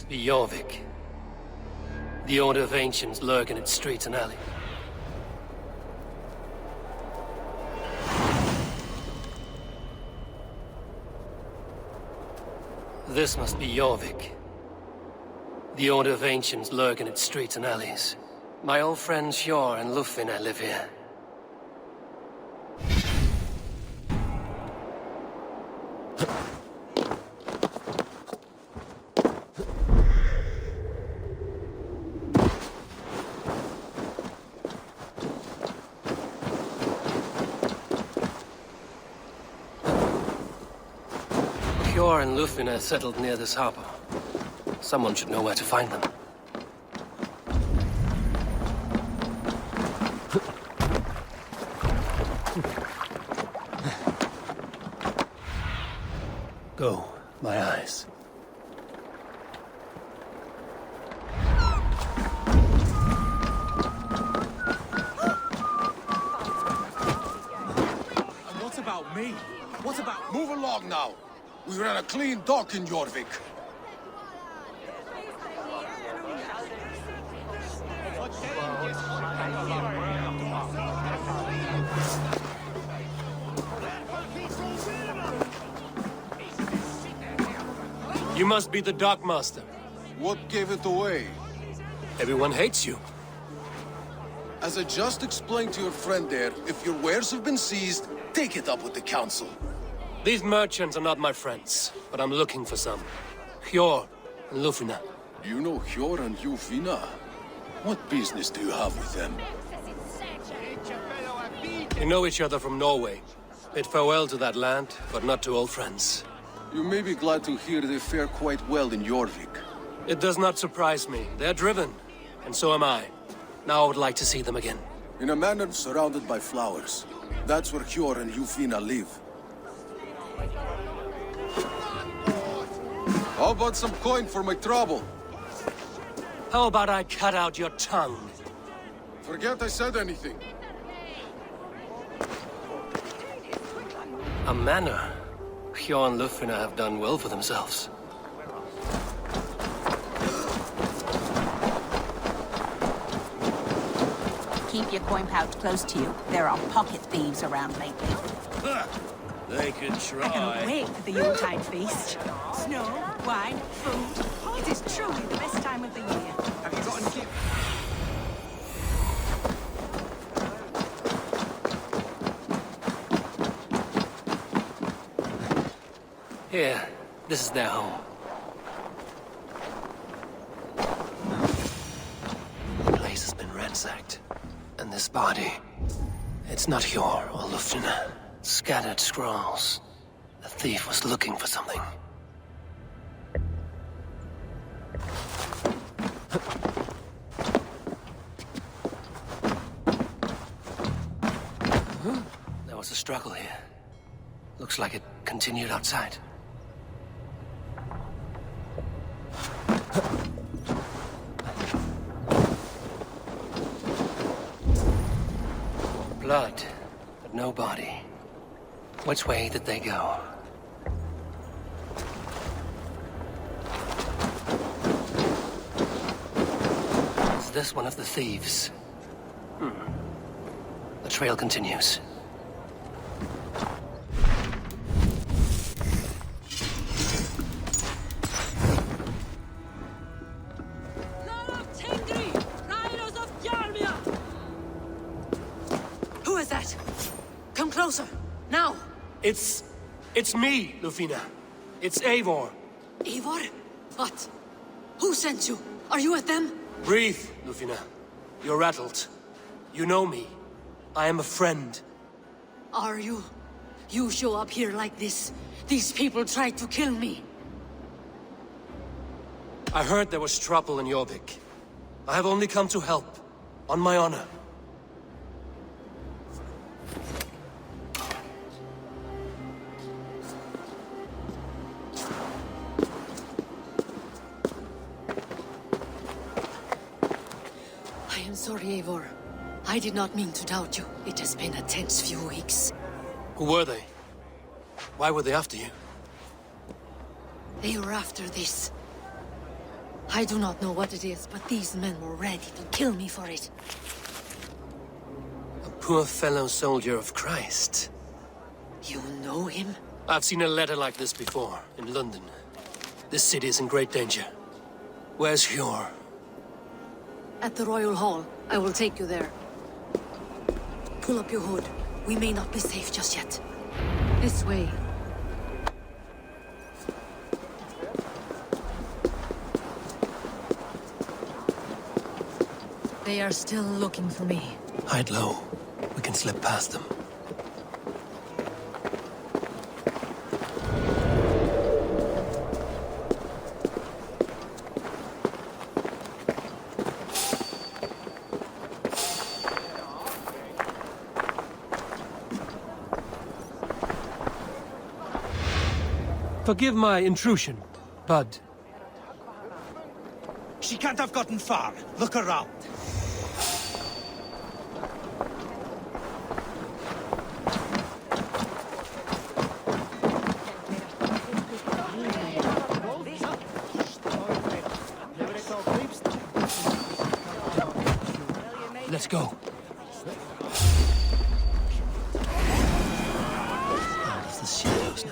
must be Jorvik. The Order of Ancients lurk in its streets and alleys. This must be Jorvik. The Order of Ancients lurk in its streets and alleys. My old friends Hjor and Lufina live here. Hjor and Lufina settled near this harbor. Someone should know where to find them. Go, my eyes. And what about me? What about... Move along now. We ran a clean dock in Jorvik. You must be the dockmaster. What gave it away? Everyone hates you. As I just explained to your friend there, if your wares have been seized, take it up with the council. These merchants are not my friends, but I'm looking for some. Hjor and Lufina. You know Hjor and Lufina? What business do you have with them? We know each other from Norway. Bid farewell to that land, but not to old friends. You may be glad to hear they fare quite well in Jorvik. It does not surprise me. They're driven, and so am I. Now I would like to see them again. In a manor surrounded by flowers. That's where Hjor and Lufina live. How about some coin for my trouble? How about I cut out your tongue? Forget I said anything. A manor. Hjor and Lufina have done well for themselves. Keep your coin pouch close to you. There are pocket thieves around lately. They could try. I cannot wait for the Yuletide feast. Snow, wine, food. It is truly the best time of the year. Have you got any gift? Here, this is their home. The place has been ransacked. And this body, it's not Hjor or Lufina. Scattered scrolls. The thief was looking for something. There was a struggle here. Looks like it continued outside. Blood, but no body. Which way did they go? Is this one of the thieves? The trail continues. Who is that? Come closer, now! It's me, Lufina. It's Eivor. Eivor? What? Who sent you? Are you with them? Breathe, Lufina. You're rattled. You know me. I am a friend. Are you? You show up here like this. These people tried to kill me. I heard there was trouble in Jorvik. I have only come to help. On my honor. I am sorry, Eivor. I did not mean to doubt you. It has been a tense few weeks. Who were they? Why were they after you? They were after this. I do not know what it is, but these men were ready to kill me for it. A poor fellow soldier of Christ. You know him? I've seen a letter like this before, in London. This city is in great danger. Where's Eivor? At the Royal Hall. I will take you there. Pull up your hood. We may not be safe just yet. This way. They are still looking for me. Hide low. We can slip past them. Forgive my intrusion, Bud. She can't have gotten far. Look around. Let's go. Out of the shadows now.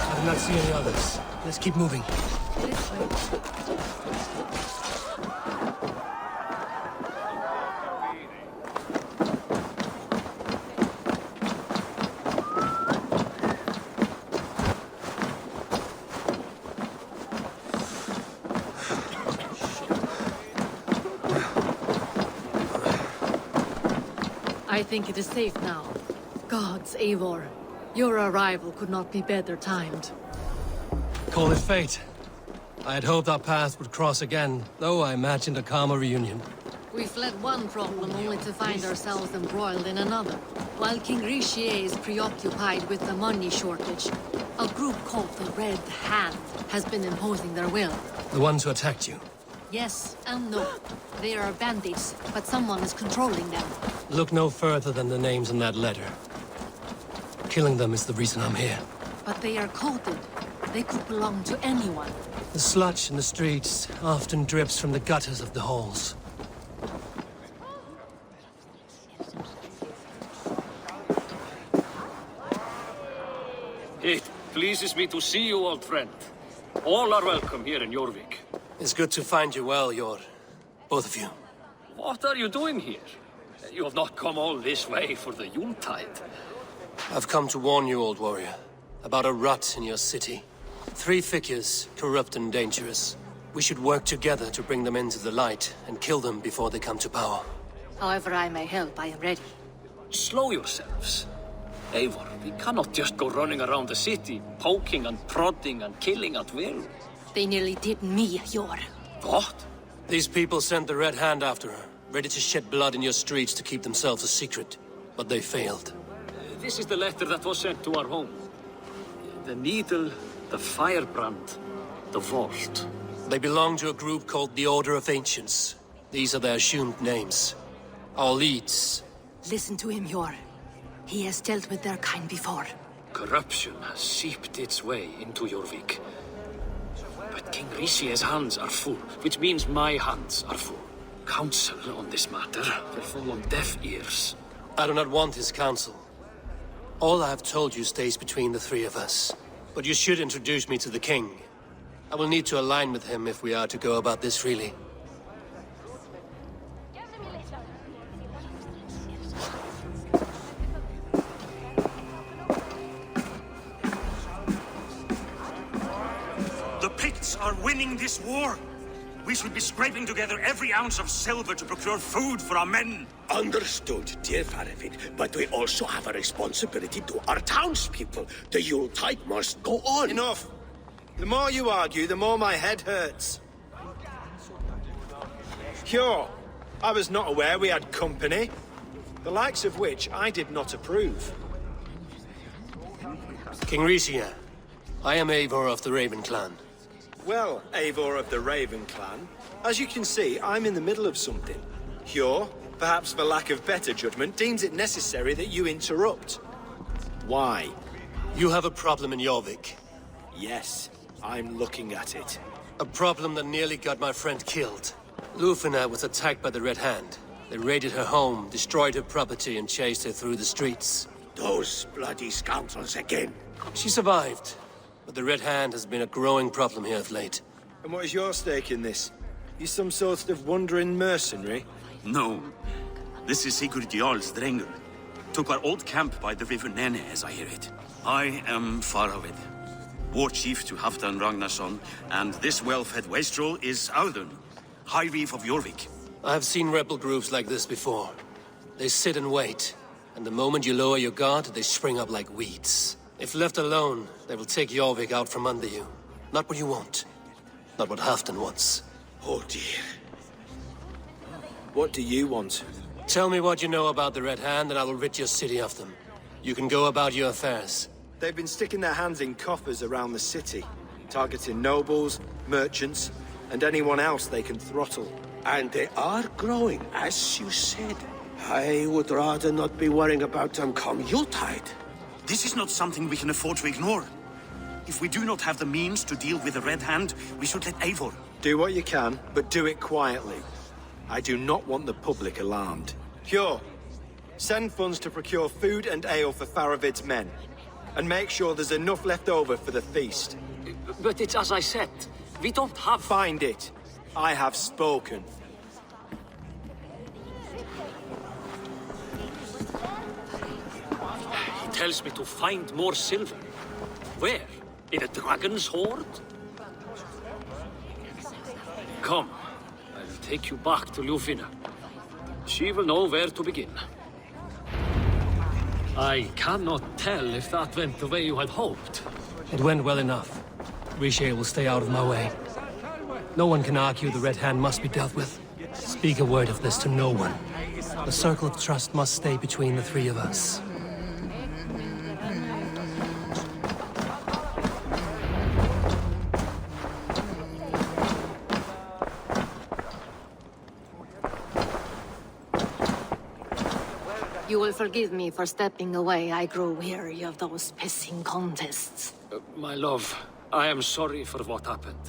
I do not see any others. Let's keep moving. This way. I think it is safe now. Gods, Eivor. Your arrival could not be better timed. Call it fate. I had hoped our paths would cross again, though I imagined a calmer reunion. We fled one problem only to find ourselves embroiled in another. While King Richier is preoccupied with the money shortage, a group called the Red Hand has been imposing their will. The ones who attacked you. Yes and no. They are bandits, but someone is controlling them. Look no further than the names in that letter. Killing them is the reason I'm here. But they are coded. They could belong to anyone. The sludge in the streets often drips from the gutters of the halls. It pleases me to see you, old friend. All are welcome here in Jorvik. It's good to find you well, Eivor. Both of you. What are you doing here? You have not come all this way for the Yuletide. I've come to warn you, old warrior, about a rot in your city. 3 figures, corrupt and dangerous. We should work together to bring them into the light and kill them before they come to power. However I may help, I am ready. Slow yourselves. Eivor, we cannot just go running around the city, poking and prodding and killing at will. They nearly did me, Eivor. What? These people sent the Red Hand after her, ready to shed blood in your streets to keep themselves a secret. But they failed. This is the letter that was sent to our home. The needle, the firebrand, the vault. They belong to a group called the Order of Ancients. These are their assumed names. Our leads. Listen to him, Eivor. He has dealt with their kind before. Corruption has seeped its way into Jorvik. But King Richier's hands are full, which means my hands are full. Counsel on this matter will fall on deaf ears. I do not want his counsel. All I have told you stays between the 3 of us. But you should introduce me to the king. I will need to align with him if we are to go about this freely. are winning this war. We should be scraping together every ounce of silver to procure food for our men. Understood, dear Faravid, but we also have a responsibility to our townspeople. The Yuletide must go on. Enough! The more you argue, the more my head hurts. Sure, I was not aware we had company, the likes of which I did not approve. King Rishia, I am Eivor of the Raven clan. Well, Eivor of the Raven clan, as you can see, I'm in the middle of something. Hjor, perhaps for lack of better judgment, deems it necessary that you interrupt. Why? You have a problem in Jorvik. Yes, I'm looking at it. A problem that nearly got my friend killed. Lufina was attacked by the Red Hand. They raided her home, destroyed her property, and chased her through the streets. Those bloody scoundrels again. She survived, but the Red Hand has been a growing problem here of late. And what is your stake in this? You some sort of wandering mercenary? No. This is Sigurd Jarl's Drengr. Took our old camp by the river Nene, as I hear it. I am Faravid, war chief to Halfdan Ragnarsson, and this well-fed wastrel is Audun, High Reef of Jorvik. I have seen rebel groups like this before. They sit and wait, and the moment you lower your guard, they spring up like weeds. If left alone, they will take Jorvik out from under you. Not what you want. Not what Halfdan wants. Oh dear. What do you want? Tell me what you know about the Red Hand, and I will rid your city of them. You can go about your affairs. They've been sticking their hands in coffers around the city, targeting nobles, merchants, and anyone else they can throttle. And they are growing, as you said. I would rather not be worrying about them come Yuletide. This is not something we can afford to ignore. If we do not have the means to deal with the Red Hand, we should let Eivor. Do what you can, but do it quietly. I do not want the public alarmed. Hjor, send funds to procure food and ale for Faravid's men. And make sure there's enough left over for the feast. But it's as I said, we don't have... Find it. I have spoken. He tells me to find more silver. Where? In a dragon's hoard? Come, I'll take you back to Lufina. She will know where to begin. I cannot tell if that went the way you had hoped. It went well enough. Riche will stay out of my way. No one can argue the Red Hand must be dealt with. Speak a word of this to no one. The circle of trust must stay between the three of us. You will forgive me for stepping away. I grow weary of those pissing contests. My love, I am sorry for what happened.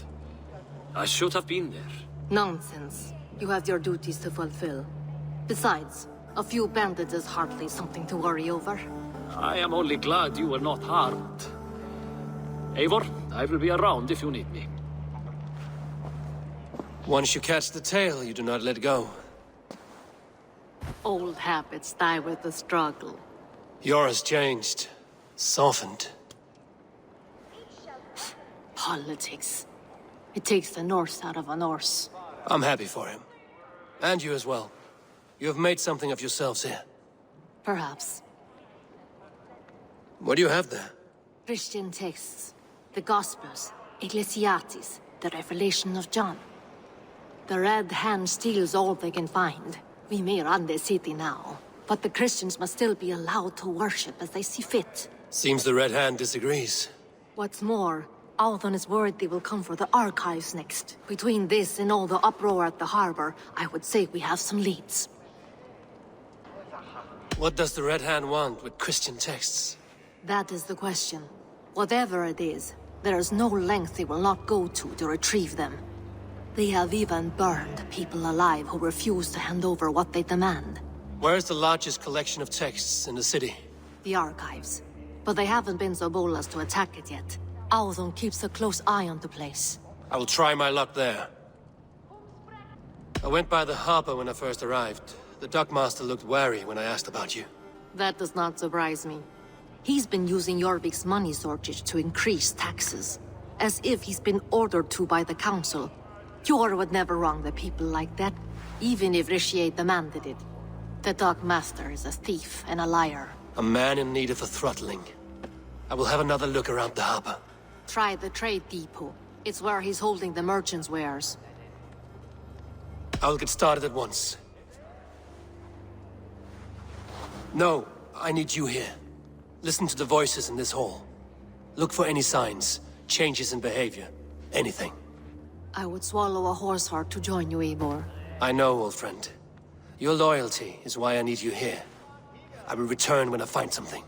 I should have been there. Nonsense. You have your duties to fulfill. Besides, a few bandits is hardly something to worry over. I am only glad you were not harmed. Eivor, I will be around if you need me. Once you catch the tail, you do not let go. Old habits die with the struggle. Yours changed. Softened. Politics. It takes the Norse out of a Norse. I'm happy for him. And you as well. You have made something of yourselves here. Perhaps. What do you have there? Christian texts. The Gospels. Ecclesiastes. The Revelation of John. The Red Hand steals all they can find. We may run the city now, but the Christians must still be allowed to worship as they see fit. Seems the Red Hand disagrees. What's more, Althon is worried they will come for the archives next. Between this and all the uproar at the harbor, I would say we have some leads. What does the Red Hand want with Christian texts? That is the question. Whatever it is, there is no length they will not go to retrieve them. They have even burned people alive who refuse to hand over what they demand. Where's the largest collection of texts in the city? The archives. But they haven't been so bold as to attack it yet. Althon keeps a close eye on the place. I will try my luck there. I went by the harbor when I first arrived. The dockmaster looked wary when I asked about you. That does not surprise me. He's been using Jorvik's money shortage to increase taxes. as if he's been ordered to by the council. Eivor would never wrong the people like that, even if Richier demanded it. The Dark Master is a thief and a liar. A man in need of a throttling. I will have another look around the harbor. Try the trade depot. It's where he's holding the merchants' wares. I will get started at once. No, I need you here. Listen to the voices in this hall. Look for any signs, changes in behavior, anything. I would swallow a horse heart to join you, Eivor. I know, old friend. Your loyalty is why I need you here. I will return when I find something.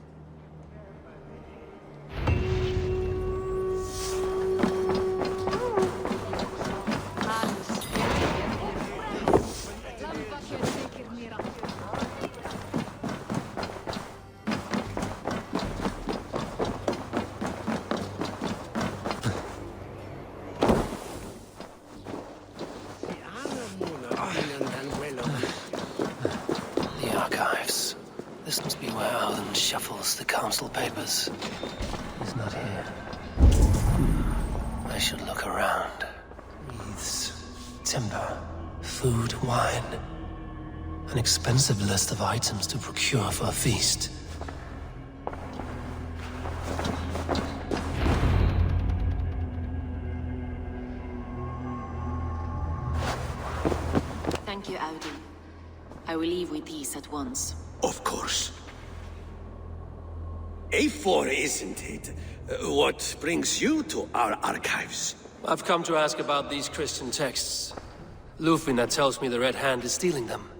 The council papers. He's not here. I should look around. Wreaths, timber, food, wine. An expensive list of items to procure for a feast. Thank you, Audi. I will leave with these at once. Of course. Eivor, isn't it? What brings you to our archives? I've come to ask about these Christian texts. Lufina tells me the Red Hand is stealing them.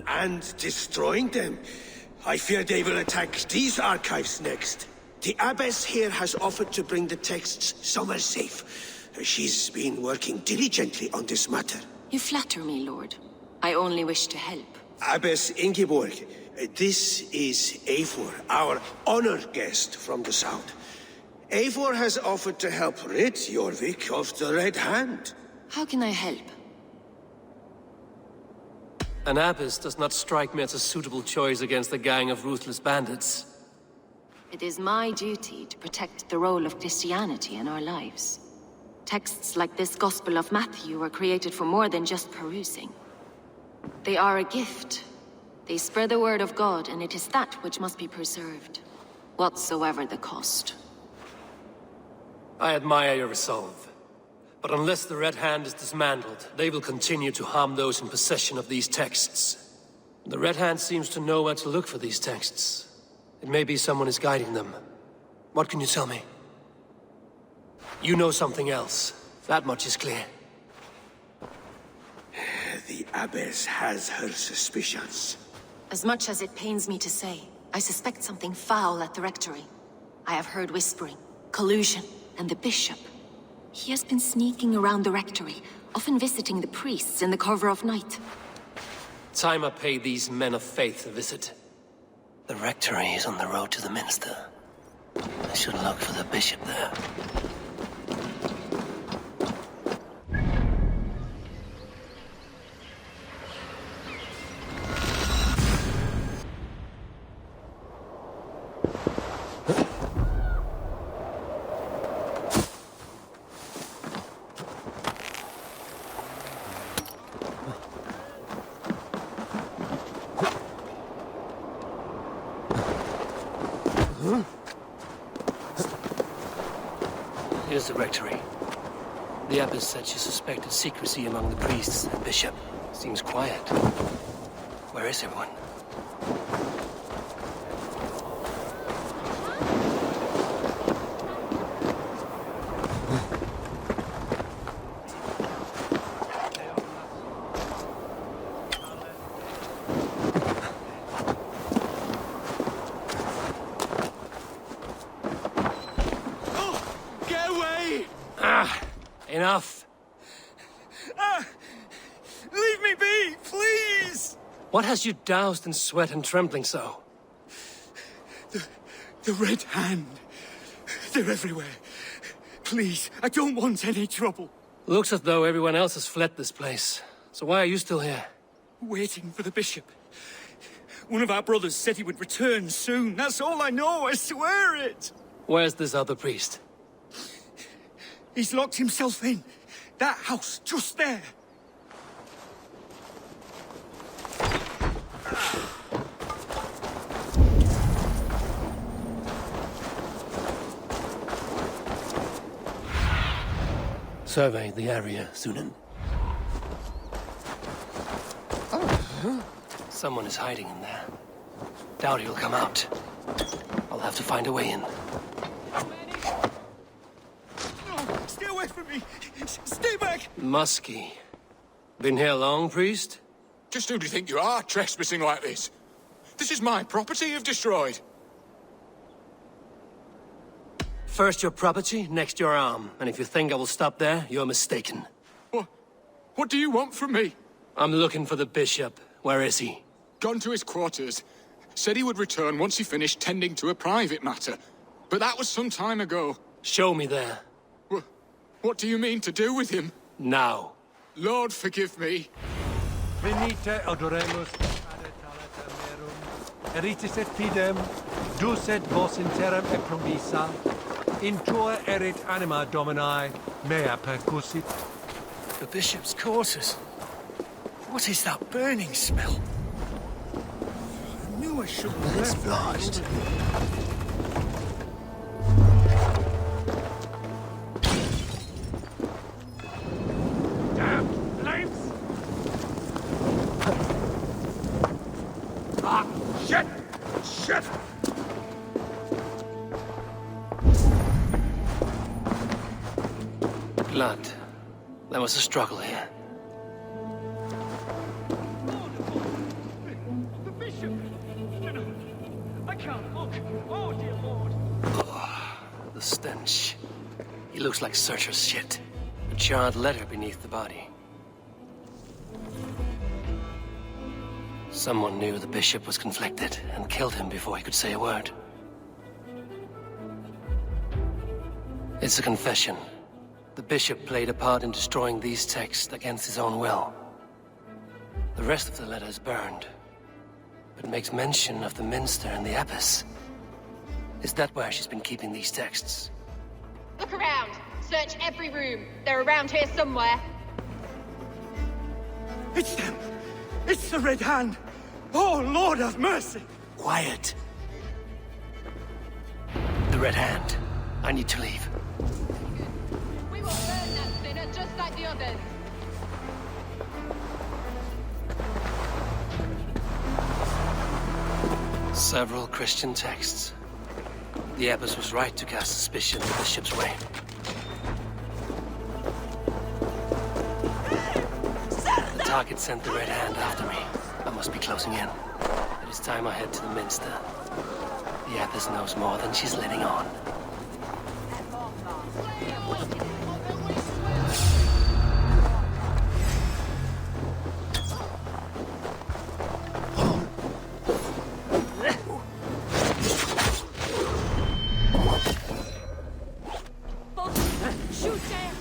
And destroying them. I fear they will attack these archives next. The abbess here has offered to bring the texts somewhere safe. She's been working diligently on this matter. You flatter me, Lord. I only wish to help. Abbess Ingeborg, this is Eivor, our honored guest from the south. Eivor has offered to help rid Jorvik of the Red Hand. How can I help? An abbess does not strike me as a suitable choice against a gang of ruthless bandits. It is my duty to protect the role of Christianity in our lives. Texts like this Gospel of Matthew were created for more than just perusing. They are a gift. They spread the word of God, and it is that which must be preserved, whatsoever the cost. I admire your resolve. But unless the Red Hand is dismantled, they will continue to harm those in possession of these texts. The Red Hand seems to know where to look for these texts. It may be someone is guiding them. What can you tell me? You know something else. That much is clear. The abbess has her suspicions. As much as it pains me to say, I suspect something foul at the rectory. I have heard whispering, collusion, and the bishop. He has been sneaking around the rectory, often visiting the priests in the cover of night. Time I pay these men of faith a visit. The rectory is on the road to the minster. I should look for the bishop there. Here's the rectory. The abbess said she suspected secrecy among the priests and bishop. Seems quiet. Where is everyone? Enough. Leave me be, please! What has you doused in sweat and trembling so? The Red Hand. They're everywhere. Please, I don't want any trouble. Looks as though everyone else has fled this place. So why are you still here? Waiting for the bishop. One of our brothers said he would return soon. That's all I know, I swear it! Where's this other priest? He's locked himself in. That house, just there. Survey the area, Sunan. Someone is hiding in there. Doubt he'll come out. I'll have to find a way in. No, stay away from me! Stay back! Muskie. Been here long, priest? Just who do you think you are, trespassing like this? This is my property you've destroyed. First your property, next your arm. And if you think I will stop there, you're mistaken. What do you want from me? I'm looking for the bishop. Where is he? Gone to his quarters. Said he would return once he finished tending to a private matter. But that was some time ago. Show me there. What do you mean to do with him? Now. Lord, forgive me. Venite adoremus ad talata merum, eritis et fidem, dus et vos in terram e promissa, in tua erit anima Domini, mea percussit. The bishop's quarters. What is that burning smell? I knew I shouldn't have It's left. blast. Damn flames! Ah, shit! Shit! Blood. There was a struggle here. The bishop! No, I can't look. Oh, dear Lord. The stench. He looks like Searcher's shit. A charred letter beneath the body. Someone knew the bishop was conflicted and killed him before he could say a word. It's a confession. The bishop played a part in destroying these texts against his own will. The rest of the letter is burned, but makes mention of the minster and the abbess. Is that where she's been keeping these texts? Look around. Search every room. They're around here somewhere. It's them! It's the Red Hand! Oh, Lord have mercy! Quiet. The Red Hand. I need to leave. We will burn that sinner just like the others. Several Christian texts. The abbess was right to cast suspicion the bishop's way. The target sent the Red Hand after me. I must be closing in. It is time I head to the minster. The abbess knows more than she's letting on. Shoot them!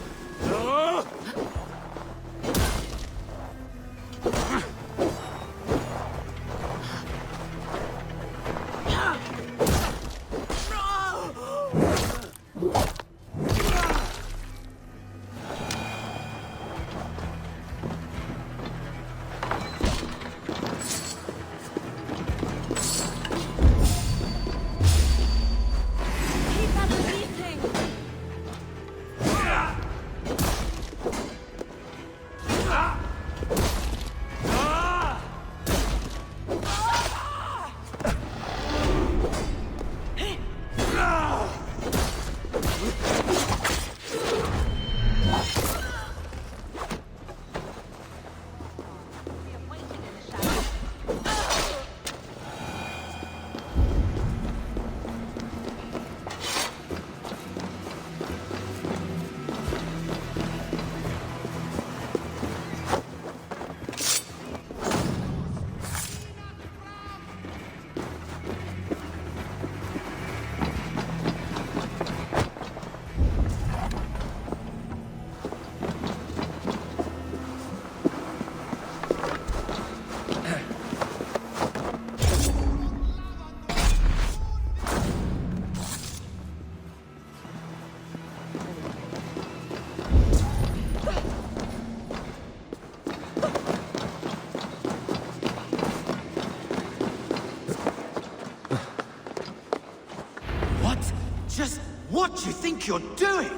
Just what do you think you're doing?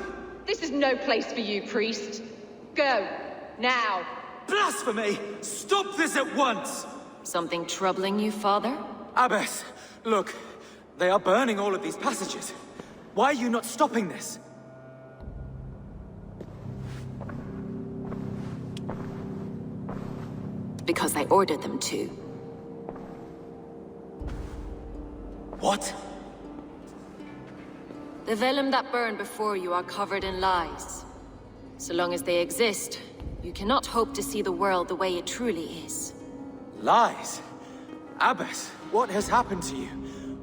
This is no place for you, priest. Go. Now. Blasphemy! Stop this at once! Something troubling you, Father? Abbess, look. They are burning all of these passages. Why are you not stopping this? Because I ordered them to. What? The vellum that burn before you are covered in lies. So long as they exist, you cannot hope to see the world the way it truly is. Lies? Abbess, what has happened to you?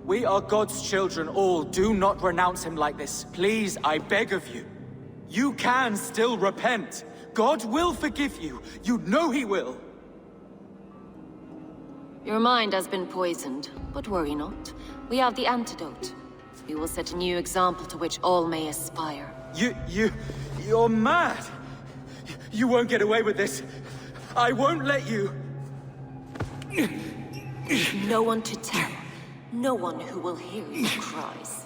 We are God's children all. Do not renounce him like this. Please, I beg of you. You can still repent. God will forgive you. You know he will. Your mind has been poisoned, but worry not. We have the antidote. We will set a new example to which all may aspire. You're mad! You won't get away with this. I won't let you. No one to tell. No one who will hear your cries.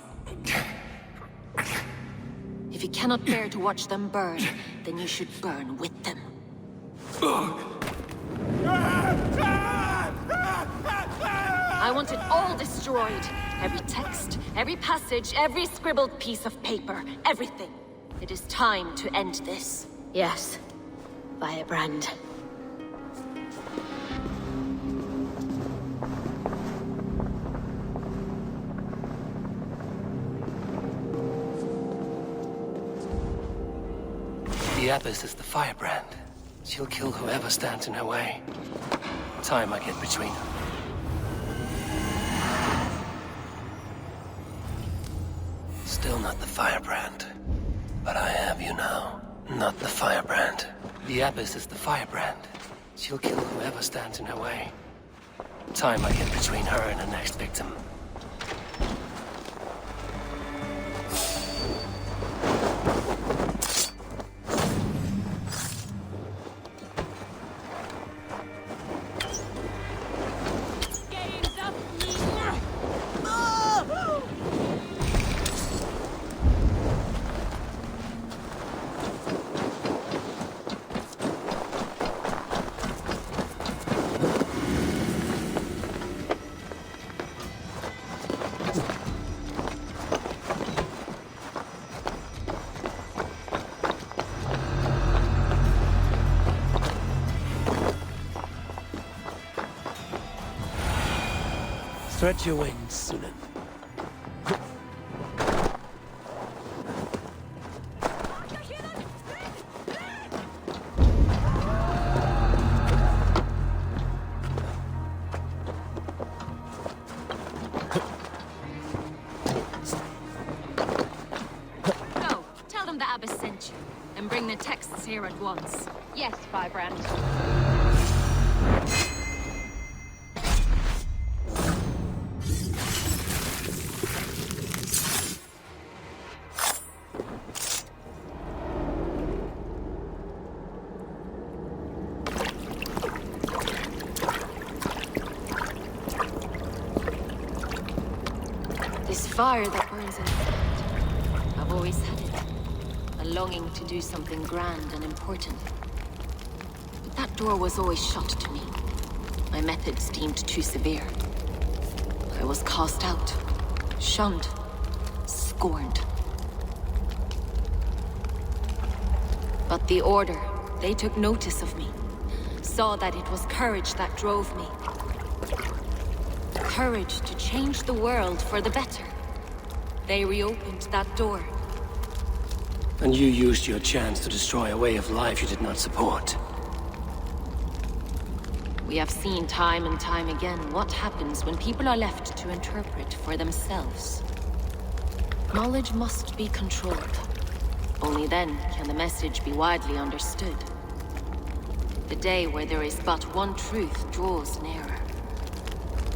If you cannot bear to watch them burn, then you should burn with them. I want it all destroyed. Every text, every passage, every scribbled piece of paper, everything. It is time to end this. Yes. Firebrand. The Abbess is the firebrand. She'll kill whoever stands in her way. Time I get between them. Still not the firebrand. But I have you now. Not the firebrand. The Abbess is the firebrand. She'll kill whoever stands in her way. Time I get between her and her next victim. Stretch your wings, Sunan. Go, tell them the Abbess sent you, and bring the texts here at once. Yes, Firebrand. This fire that burns in my heart, I've always had it. A longing to do something grand and important. But that door was always shut to me. My methods deemed too severe. I was cast out, shunned, scorned. But the Order, they took notice of me. Saw that it was courage that drove me. Courage to change the world for the better. They reopened that door. And you used your chance to destroy a way of life you did not support. We have seen time and time again what happens when people are left to interpret for themselves. Knowledge must be controlled. Only then can the message be widely understood. The day where there is but one truth draws nearer.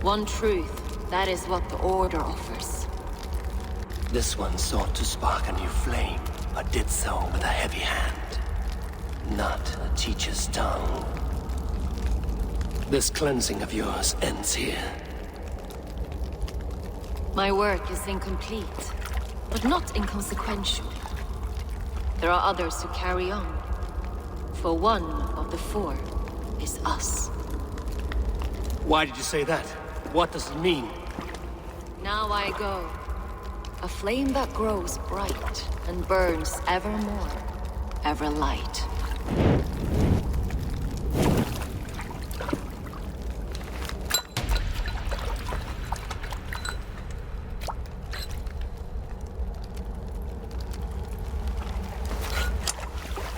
One truth, that is what the Order offers. This one sought to spark a new flame, but did so with a heavy hand. Not a teacher's tongue. This cleansing of yours ends here. My work is incomplete, but not inconsequential. There are others who carry on. For one of the four is us. Why did you say that? What does it mean? Now I go. A flame that grows bright and burns ever more, ever light.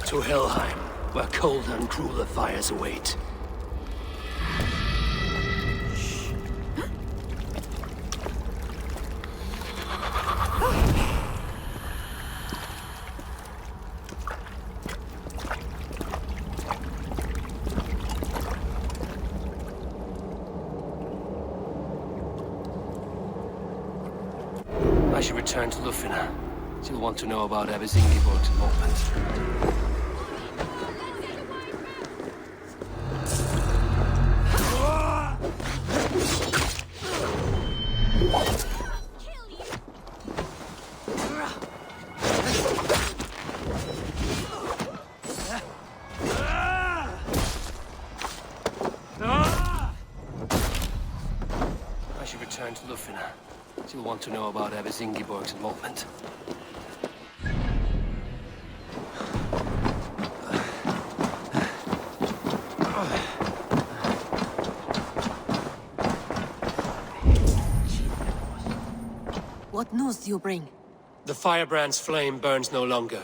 To Helheim, where colder and crueler fires await. I should return to Lufina. She'll want to know about Abbess Ingeborg's involvement. I should return to Lufina. She'll want to know about Abbess Ingeborg's involvement. What news do you bring? The firebrand's flame burns no longer.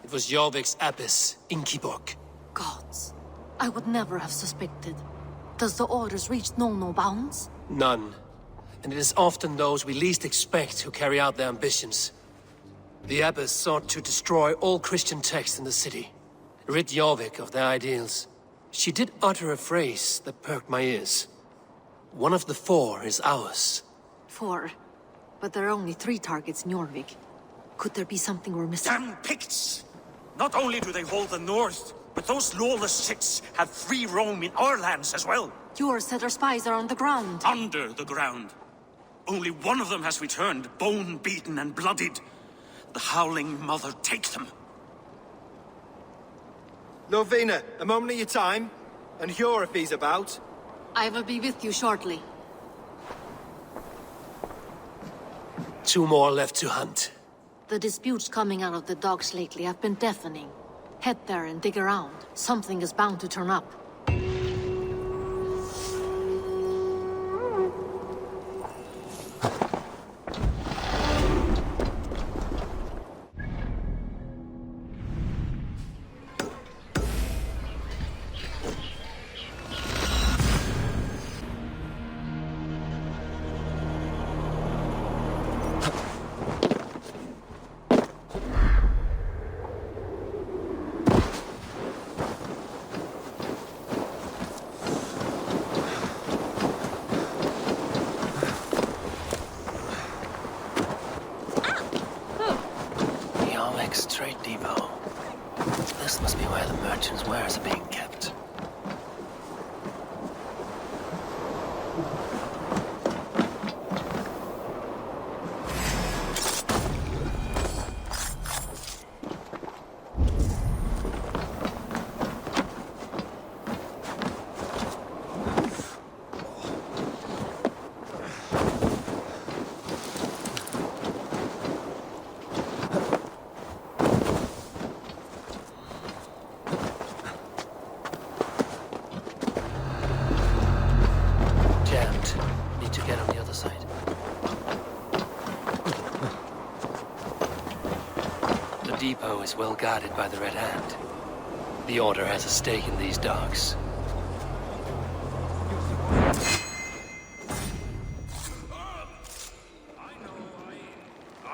It was Jorvik's abbess, Ingeborg. Gods. I would never have suspected. Does the orders reach no bounds? None. And it is often those we least expect who carry out their ambitions. The abbess sought to destroy all Christian texts in the city, rid Jorvik of their ideals. She did utter a phrase that perked my ears. One of the four is ours. 4. But there are only 3 targets in Jorvik. Could there be something we're missing? Damn Picts! Not only do they hold the north, but those lawless Siths have free roam in our lands as well. Yours said our spies are on the ground. Under the ground. Only one of them has returned, bone-beaten and bloodied. The Howling Mother take them. Lovina, a moment of your time. And Hjor if he's about. I will be with you shortly. 2 more left to hunt. The disputes coming out of the docks lately have been deafening. Head there and dig around. Something is bound to turn up. Trade depot. This must be where the merchants' wares are being kept. The depot is well guarded by the Red Hand. The Order has a stake in these docks.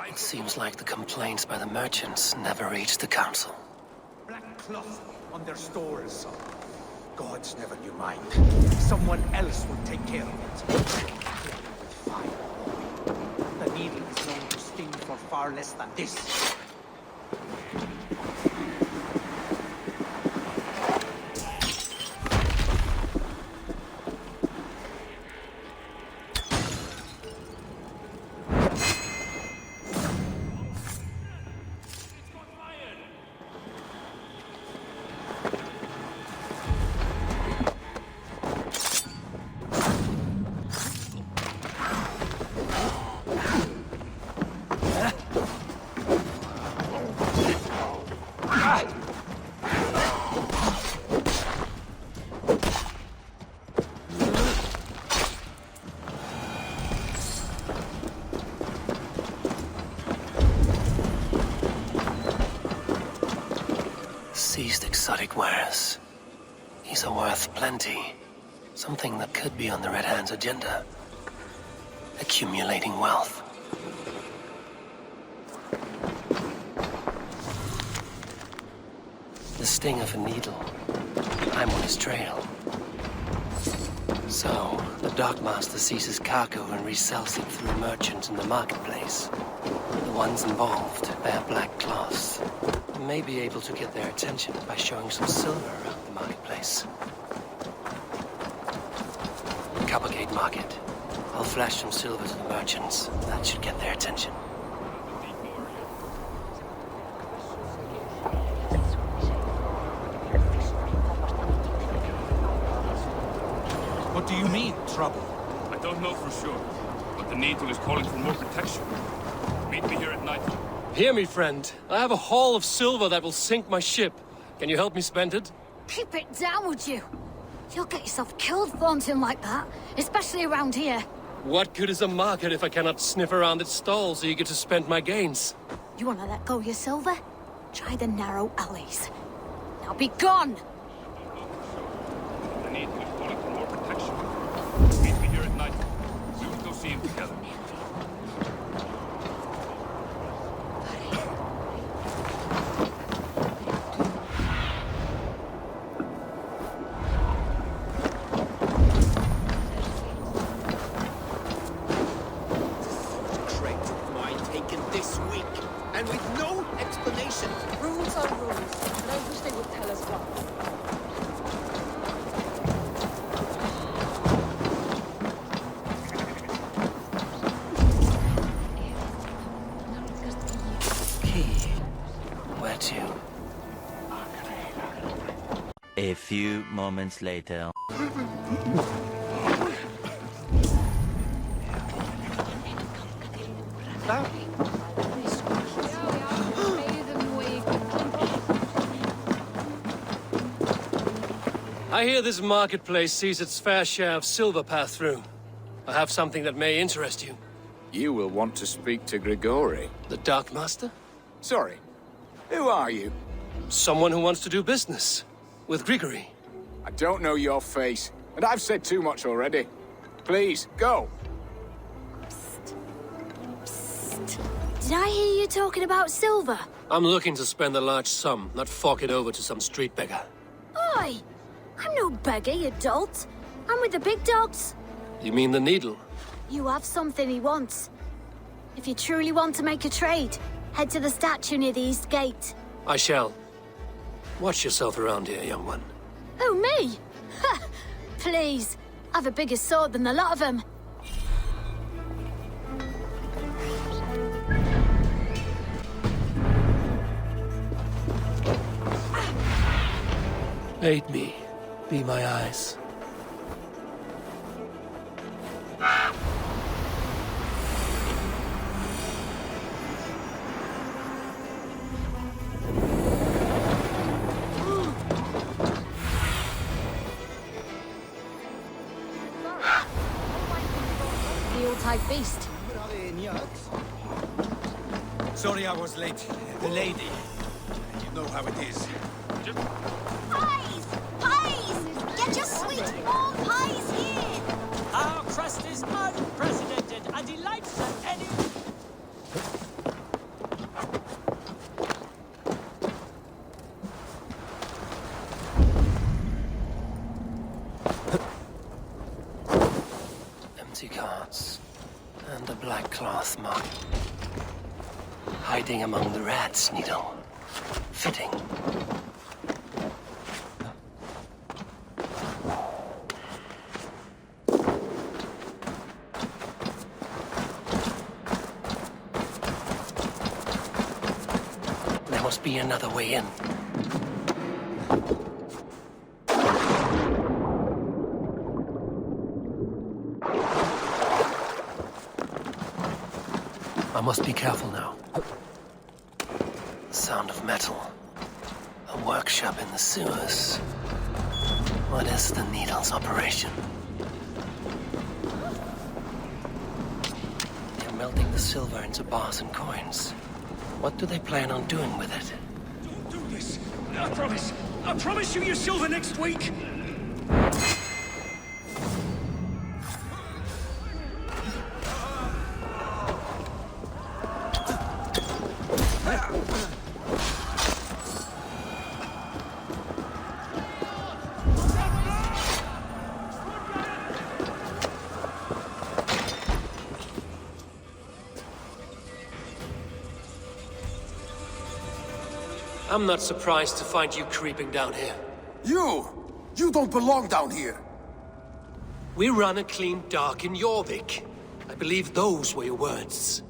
It seems like the complaints by the merchants never reached the council. Black cloth on their stores. Gods never knew mine. Someone else will take care of it. With fire. The needle is known to sting for far less than this. seized exotic wares. These are worth plenty. Something that could be on the Red Hand's agenda. Accumulating wealth. The sting of a needle. I'm on his trail. So, the Dockmaster seizes cargo and resells it through merchants in the marketplace. The ones involved wear black cloths. You may be able to get their attention by showing some silver around the marketplace. Coppergate Market. I'll flash some silver to the merchants. That should get their attention. What do you mean, trouble? I don't know for sure, but the Needle is calling for more protection. Meet me here at night. Hear me, friend. I have a haul of silver that will sink my ship. Can you help me spend it? Keep it down, would you? You'll get yourself killed flaunting like that, especially around here. What good is a market if I cannot sniff around its stalls eager to spend my gains? You want to let go of your silver? Try the narrow alleys. Now be gone! The Needle is calling for more protection. Meet me here at night. We will go see him together. A few moments later. I hear this marketplace sees its fair share of silver pass through. I have something that may interest you. You will want to speak to Grigori. The Dark Master? Sorry. Who are you? Someone who wants to do business. With Grigori. I don't know your face, and I've said too much already. Please, go. Did I hear you talking about silver? I'm looking to spend a large sum, not fork it over to some street beggar. Oi! I'm no beggar, you dolt. I'm with the big dogs. You mean the Needle? You have something he wants. If you truly want to make a trade, head to the statue near the East Gate. I shall. Watch yourself around here, young one. Oh, me? Ha! Please. I've a bigger sword than the lot of them. Aid me. Be my eyes. Type beast. Sorry I was late. The lady. You know how it is. Pies! Pies! Get your sweet warm pies here! Our crust is unprecedented and delights at any... Empty carts. And a black cloth mark. Hiding among the rats, Needle. Fitting. There must be another way in. I must be careful now. Sound of metal. A workshop in the sewers. What is the Needle's operation? They're melting the silver into bars and coins. What do they plan on doing with it? Don't do this! I promise you your silver next week. I'm not surprised to find you creeping down here. You don't belong down here. We run a clean dock in Jorvik. I believe those were your words.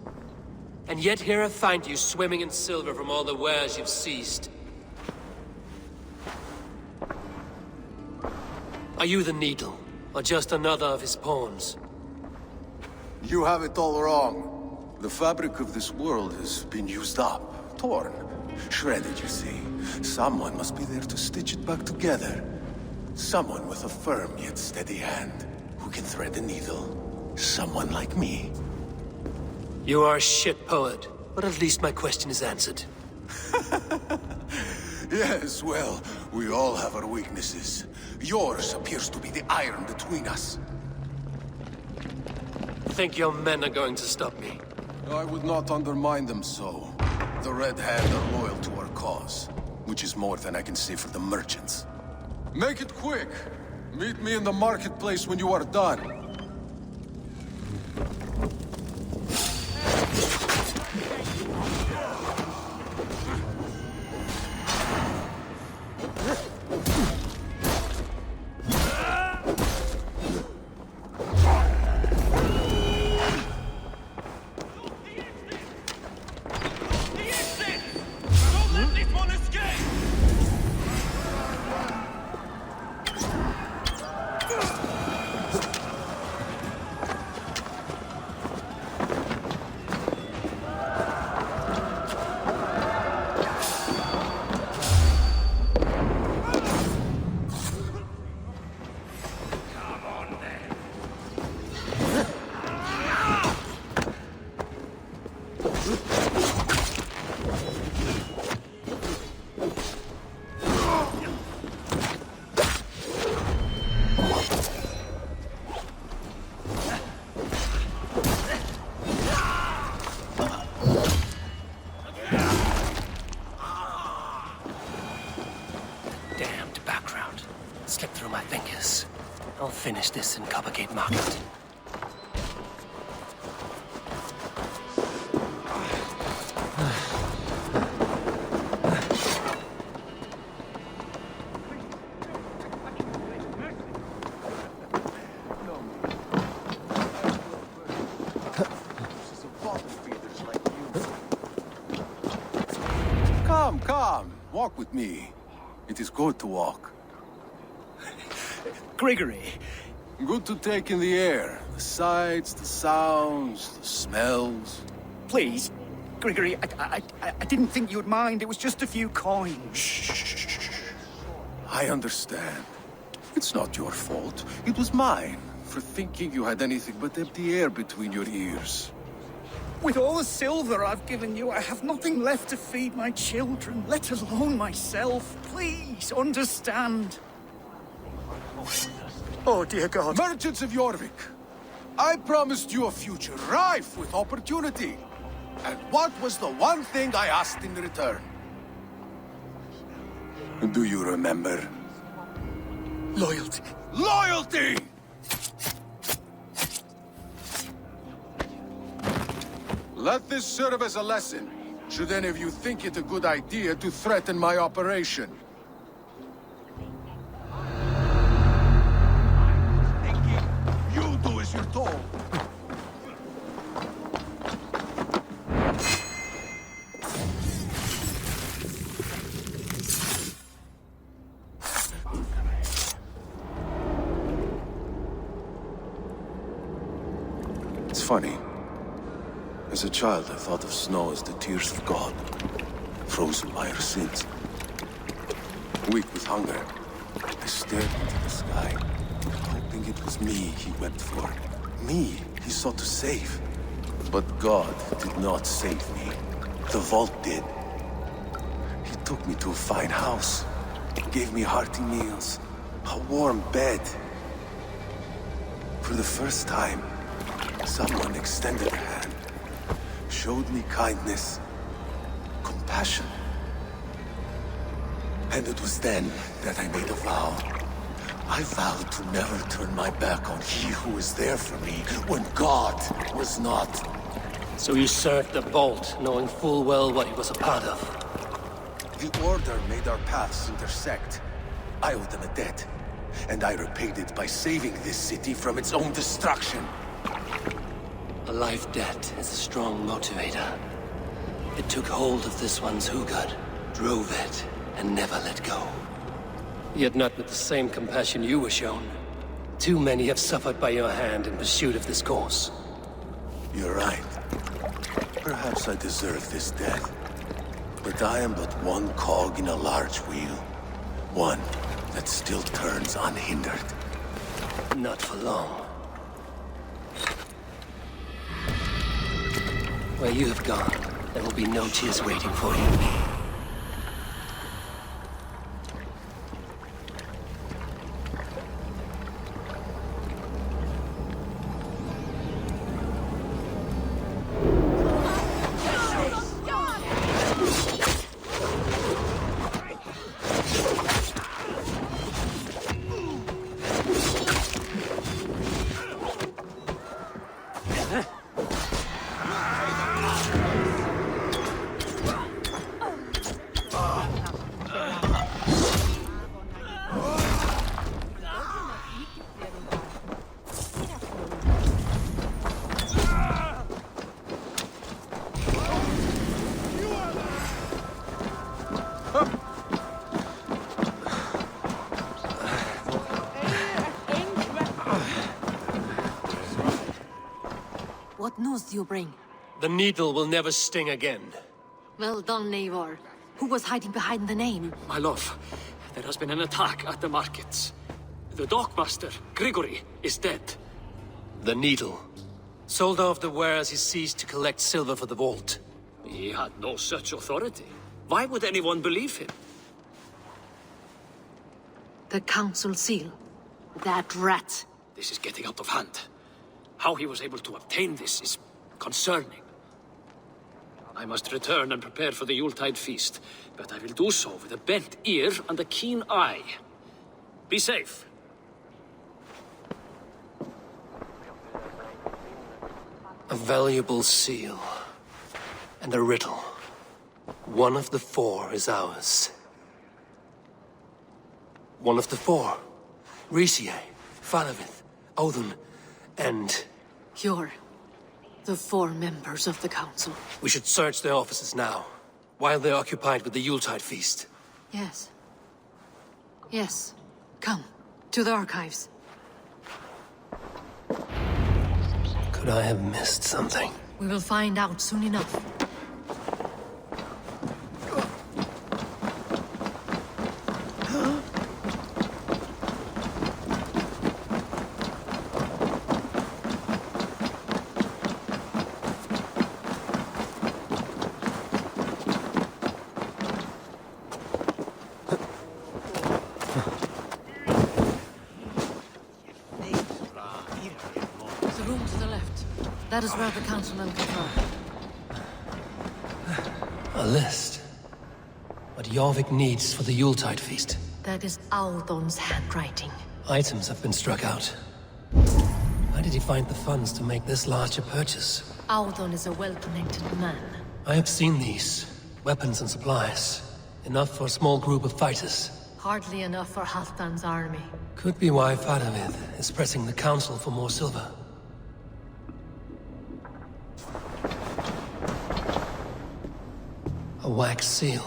And yet here I find you swimming in silver from all the wares you've seized. Are you the Needle, or just another of his pawns? You have it all wrong. The fabric of this world has been used up, torn, shredded, you see. Someone must be there to stitch it back together. Someone with a firm yet steady hand, who can thread the needle. Someone like me. You are a shit poet, but at least my question is answered. Yes, well, we all have our weaknesses. Yours appears to be the iron between us. Think your men are going to stop me? I would not undermine them so. The Red Hand are loyal to our cause, which is more than I can say for the merchants. Make it quick! Meet me in the marketplace when you are done. Finish this in Coppergate Market. Come, walk with me. It is good to walk. Gregory. Good to take in the air. The sights, the sounds, the smells. Please, Gregory, I didn't think you'd mind. It was just a few coins. Shh. I understand. It's not your fault. It was mine, for thinking you had anything but empty air between your ears. With all the silver I've given you, I have nothing left to feed my children, let alone myself. Please, understand. Oh, dear God. Merchants of Jorvik, I promised you a future rife with opportunity. And what was the one thing I asked in return? Do you remember? Loyalty. Loyalty! Let this serve as a lesson, should any of you think it a good idea to threaten my operation. You do as you're told. It's funny. As a child, I thought of snow as the tears of God, frozen by our sins. Weak with hunger, I stared into the sky, hoping it was me he wept for. Me he sought to save. But God did not save me. The vault did. He took me to a fine house, gave me hearty meals, a warm bed. For the first time, someone extended a hand, showed me kindness, compassion. And it was then that I made a vow. I vowed to never turn my back on he who was there for me when God was not. So you served the Bolt, knowing full well what he was a part of. The Order made our paths intersect. I owed them a debt, and I repaid it by saving this city from its own destruction. A life debt is a strong motivator. It took hold of this one's Hugad, drove it, and never let go. Yet not with the same compassion you were shown. Too many have suffered by your hand in pursuit of this course. You're right. Perhaps I deserve this death. But I am but one cog in a large wheel. One that still turns unhindered. Not for long. Where you have gone, there will be no tears waiting for you. What news do you bring? The needle will never sting again. Well done, Eivor. Who was hiding behind the name? My love, there has been an attack at the markets. The dockmaster, Grigory, is dead. The needle. Sold off the wares he seized to collect silver for the vault. He had no such authority. Why would anyone believe him? The council seal. That rat. This is getting out of hand. How he was able to obtain this is concerning. I must return and prepare for the Yuletide feast, but I will do so with a bent ear and a keen eye. Be safe. A valuable seal. And a riddle. One of the four is ours. One of the four. Risie, Falavith, Odin, and... You're the four members of the council. We should search their offices now, while they're occupied with the Yuletide feast. Yes. Yes. Come, to the archives. Could I have missed something? We will find out soon enough. That is where the councilmen confer. A list. What Jorvik needs for the Yuletide feast. That is Audon's handwriting. Items have been struck out. Where did he find the funds to make this large a purchase? Audon is a well-connected man. I have seen these. Weapons and supplies. Enough for a small group of fighters. Hardly enough for Halfdan's army. Could be why Fadavid is pressing the council for more silver. A wax seal.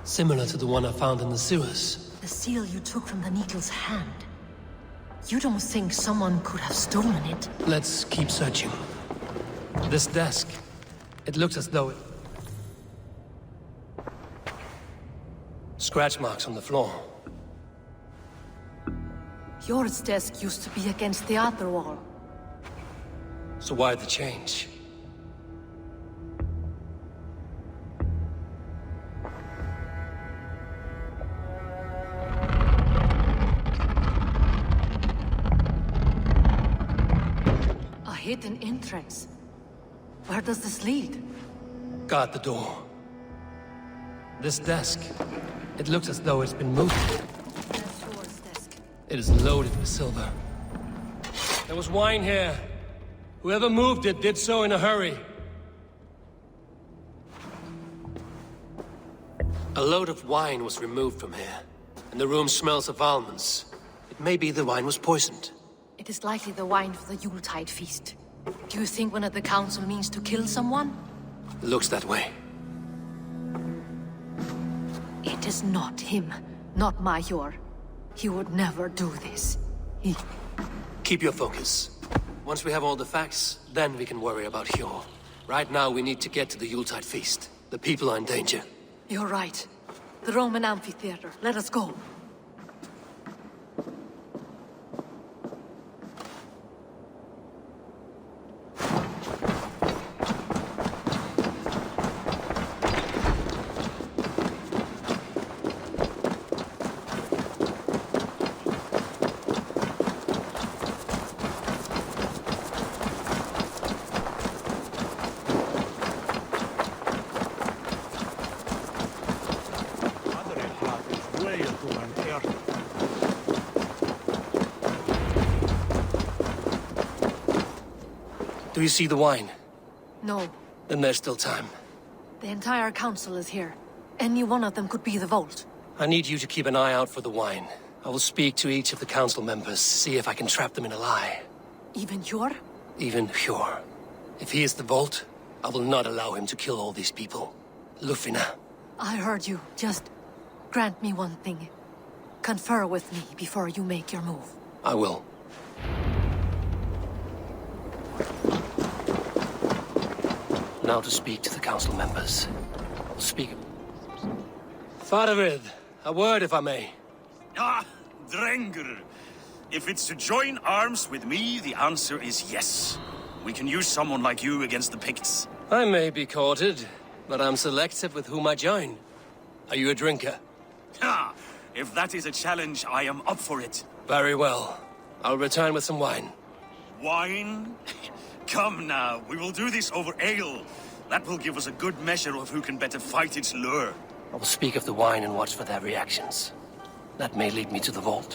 Similar to the one I found in the sewers. The seal you took from the needle's hand. You don't think someone could have stolen it? Let's keep searching. This desk. It looks as though it... Scratch marks on the floor. Yours desk used to be against the other wall. So why the change? hidden entrance. Where does this lead? Guard the door. This desk, it looks as though it's been moved. That's yours, desk. It is loaded with silver. There was wine here. Whoever moved it did so in a hurry. A load of wine was removed from here, and the room smells of almonds. It may be the wine was poisoned. It is likely the wine for the Yuletide feast. Do you think one of the council means to kill someone? It looks that way. It is not him, not Major. He would never do this. He... Keep your focus. Once we have all the facts, then we can worry about Hjor. Right now, we need to get to the Yuletide feast. The people are in danger. You're right. The Roman amphitheater. Let us go. Do you see the wine? No. Then there's still time. The entire council is here. Any one of them could be the vault. I need you to keep an eye out for the wine. I will speak to each of the council members, see if I can trap them in a lie. Even Hjor? Even Hjor. If he is the vault, I will not allow him to kill all these people. Lufina. I heard you. Just grant me one thing. Confer with me before you make your move. I will. Now to speak to the council members. Speak. Faravid, a word if I may. Ah, Drengr. If it's to join arms with me, the answer is yes. We can use someone like you against the Picts. I may be courted, but I'm selective with whom I join. Are you a drinker? Ah, if that is a challenge, I am up for it. Very well. I'll return with some wine. Wine? Come now, we will do this over ale. That will give us a good measure of who can better fight its lure. I will speak of the wine and watch for their reactions. That may lead me to the vault.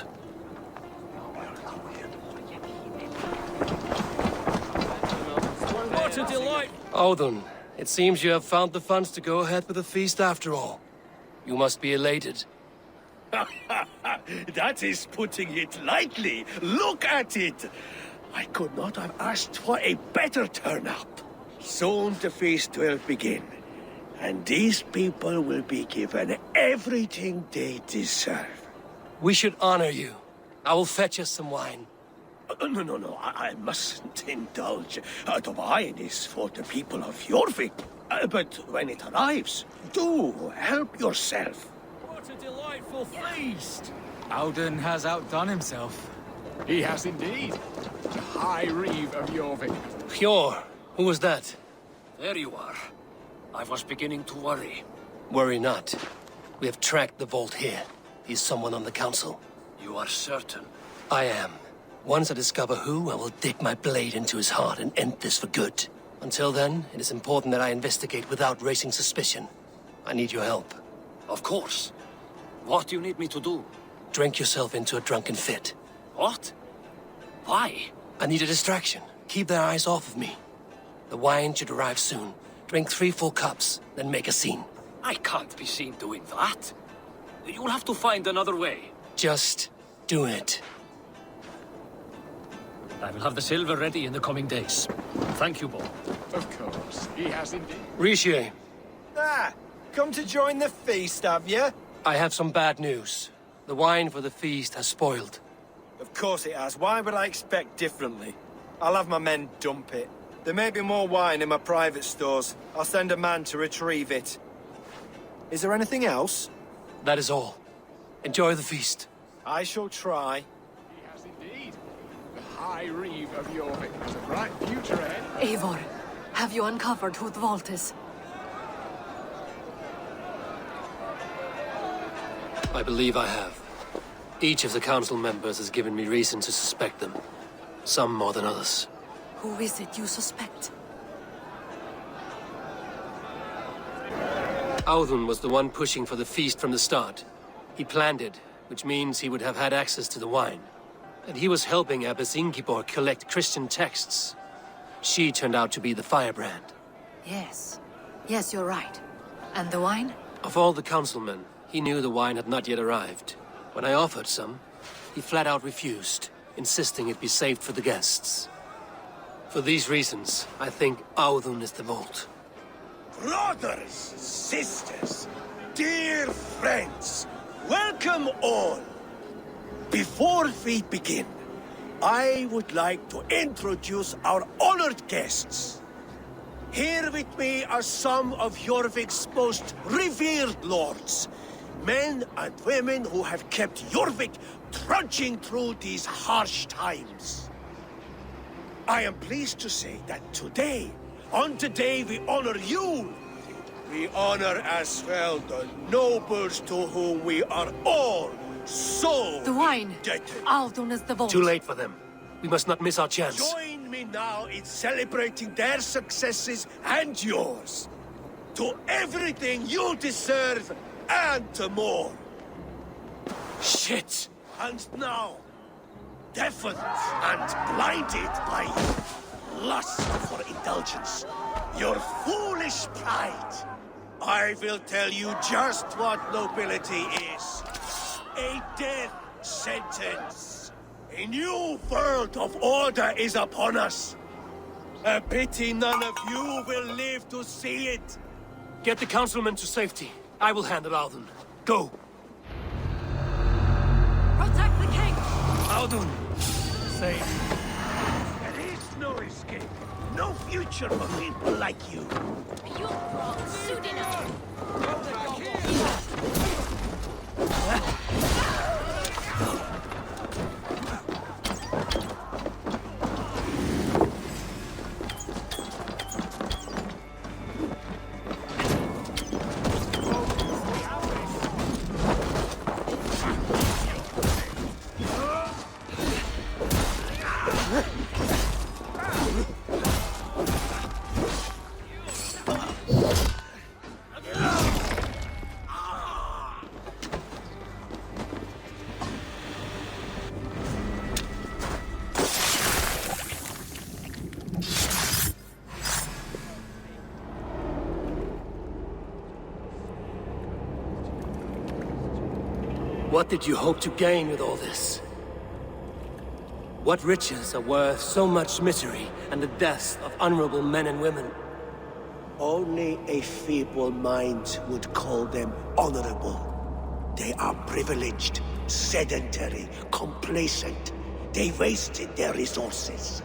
What a delight! Odin, it seems you have found the funds to go ahead with the feast after all. You must be elated. That is putting it lightly. Look at it. I could not have asked for a better turnout. Soon the feast will begin, and these people will be given everything they deserve. We should honor you. I will fetch us some wine. No, I mustn't indulge. The wine is for the people of Jorvik. But when it arrives, do help yourself. What a delightful feast! Auden has outdone himself. He has indeed. The High Reeve of Jorvik. Hjor, who was that? There you are. I was beginning to worry. Worry not. We have tracked the vault here. He's someone on the council. You are certain? I am. Once I discover who, I will dig my blade into his heart and end this for good. Until then, it is important that I investigate without raising suspicion. I need your help. Of course. What do you need me to do? Drink yourself into a drunken fit. What? Why? I need a distraction. Keep their eyes off of me. The wine should arrive soon. Drink 3 full cups, then make a scene. I can't be seen doing that. You'll have to find another way. Just do it. I will have the silver ready in the coming days. Thank you both. Of course, he has indeed. Rishi. Ah, come to join the feast, have you? I have some bad news. The wine for the feast has spoiled. Of course it has. Why would I expect differently? I'll have my men dump it. There may be more wine in my private stores. I'll send a man to retrieve it. Is there anything else? That is all. Enjoy the feast. I shall try. He has indeed. The High Reeve of Jorvik has a bright future ahead. Eivor, have you uncovered who the vault is? I believe I have. Each of the council members has given me reason to suspect them. Some more than others. Who is it you suspect? Audun was the one pushing for the feast from the start. He planned it, which means he would have had access to the wine. And he was helping Abbess Ingibor collect Christian texts. She turned out to be the firebrand. Yes. Yes, you're right. And the wine? Of all the councilmen, he knew the wine had not yet arrived. When I offered some, he flat out refused, insisting it be saved for the guests. For these reasons, I think Audun is the vault. Brothers, sisters, dear friends, welcome all. Before we begin, I would like to introduce our honored guests. Here with me are some of Jorvik's most revered lords, men and women who have kept Jorvik trudging through these harsh times. I am pleased to say that today, on the day we honor you, we honor as well the nobles to whom we are all so the wine. indebted. Audun is the vault. Too late for them. We must not miss our chance. Join me now in celebrating their successes and yours. To everything you deserve and more. Shit! And now, deafened and blinded by lust for indulgence, your foolish pride, I will tell you just what nobility is. A death sentence. A new world of order is upon us. A pity none of you will live to see it. Get the councilmen to safety. I will handle Audun. Go! Protect the king! Audun! Safe. There is no escape. No future for people like you. You brought soon enough. What did you hope to gain with all this? What riches are worth so much misery and the deaths of honorable men and women? Only a feeble mind would call them honorable. They are privileged, sedentary, complacent. They wasted their resources.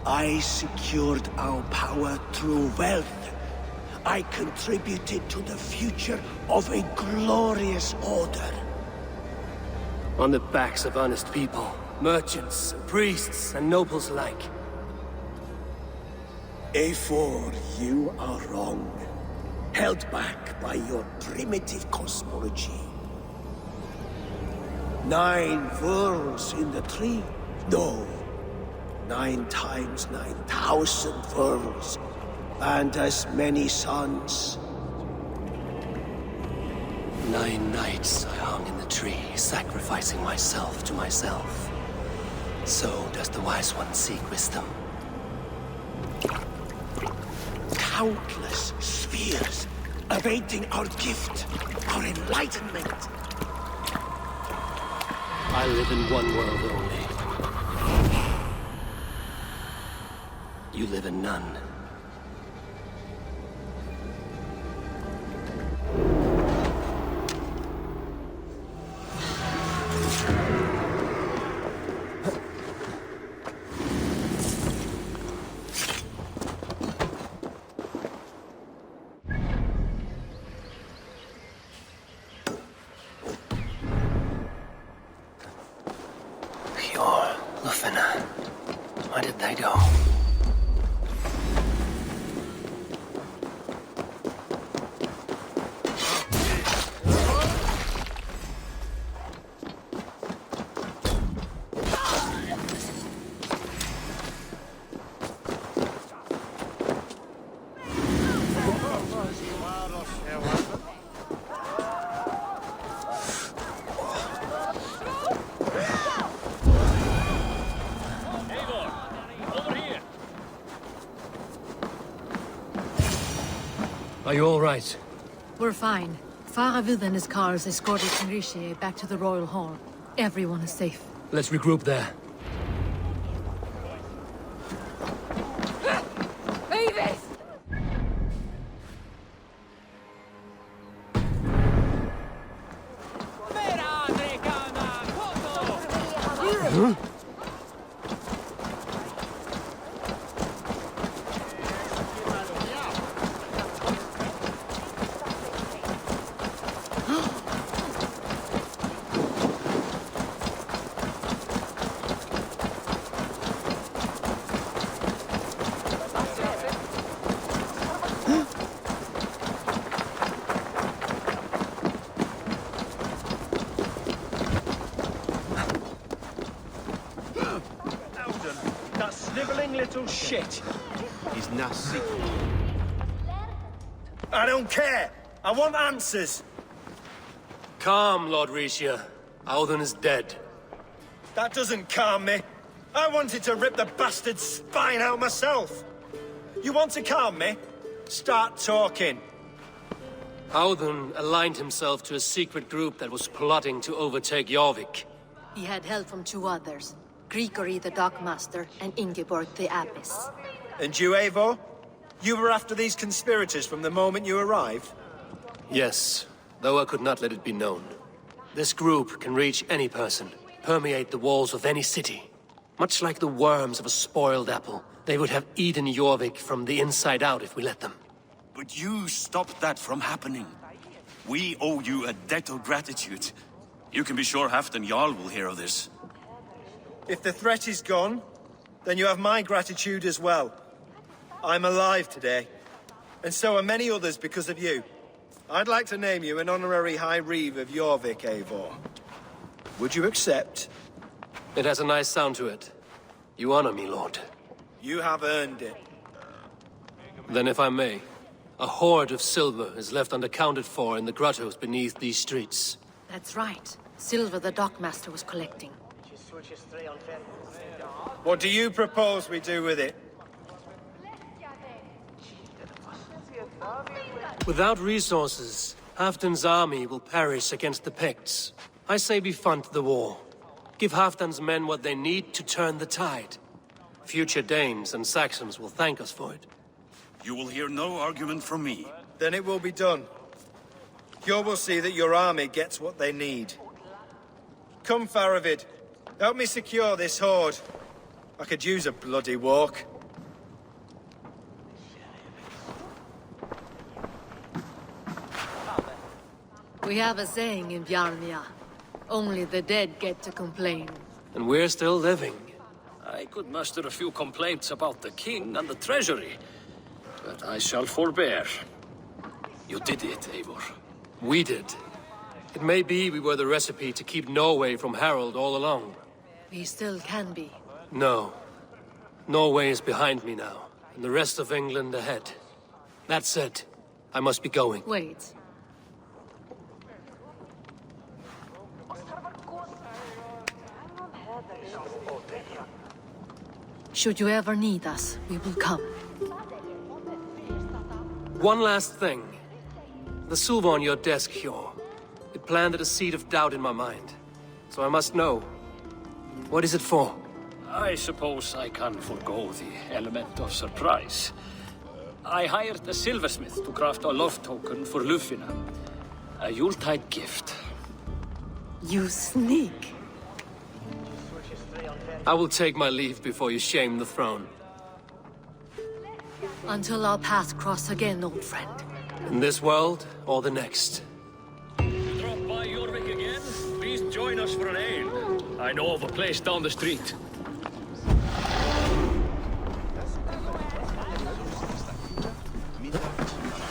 I secured our power through wealth. I contributed to the future of a glorious order. On the backs of honest people, merchants, priests, and nobles alike. Eivor, you are wrong. Held back by your primitive cosmology. 9 worlds in the tree? No. 9 times 9,000 worlds. And as many suns. 9 nights I hung in the tree, sacrificing myself to myself. So does the Wise One seek wisdom. Countless spheres, awaiting our gift, our enlightenment. I live in one world only. You live in none. Where did they go? Are you all right? We're fine. Faravid and his cars escorted Rishi back to the Royal Hall. Everyone is safe. Let's regroup there. Eivor! Huh? Little shit. He's nasty. I don't care. I want answers. Calm, Lord Rishia. Auden is dead. That doesn't calm me. I wanted to rip the bastard's spine out myself. You want to calm me? Start talking. Auden aligned himself to a secret group that was plotting to overtake Jorvik. He had help from two others. Grigory the Dockmaster and Ingeborg the Abbess. And you, Eivor? You were after these conspirators from the moment you arrived? Yes, though I could not let it be known. This group can reach any person, permeate the walls of any city. Much like the worms of a spoiled apple, they would have eaten Jorvik from the inside out if we let them. But you stopped that from happening. We owe you a debt of gratitude. You can be sure Halfdan Jarl will hear of this. If the threat is gone, then you have my gratitude as well. I'm alive today, and so are many others because of you. I'd like to name you an honorary High Reeve of Jorvik, Eivor. Would you accept? It has a nice sound to it. You honor me, Lord. You have earned it. Then if I may, a hoard of silver is left unaccounted for in the grottos beneath these streets. That's right. Silver the Dockmaster was collecting. What do you propose we do with it? Without resources, Halfdan's army will perish against the Picts. I say we fund the war. Give Halfdan's men what they need to turn the tide. Future Danes and Saxons will thank us for it. You will hear no argument from me. Then it will be done. You will see that your army gets what they need. Come, Faravid. Help me secure this hoard. I could use a bloody walk. We have a saying in Bjarnia. Only the dead get to complain. And we're still living. I could muster a few complaints about the king and the treasury, but I shall forbear. You did it, Eivor. We did. It may be we were the recipe to keep Norway from Harald all along. We still can be. No. Norway is behind me now, and the rest of England ahead. That said, I must be going. Wait. Should you ever need us, we will come. One last thing. The silver on your desk, Hjor. It planted a seed of doubt in my mind. So I must know. What is it for? I suppose I can forgo the element of surprise. I hired a silversmith to craft a love token for Lufina. A Yuletide gift. You sneak. I will take my leave before you shame the throne. Until our paths cross again, old friend. In this world, or the next. Drop by Jorvik again? Please join us for an ale. I know of a place down the street.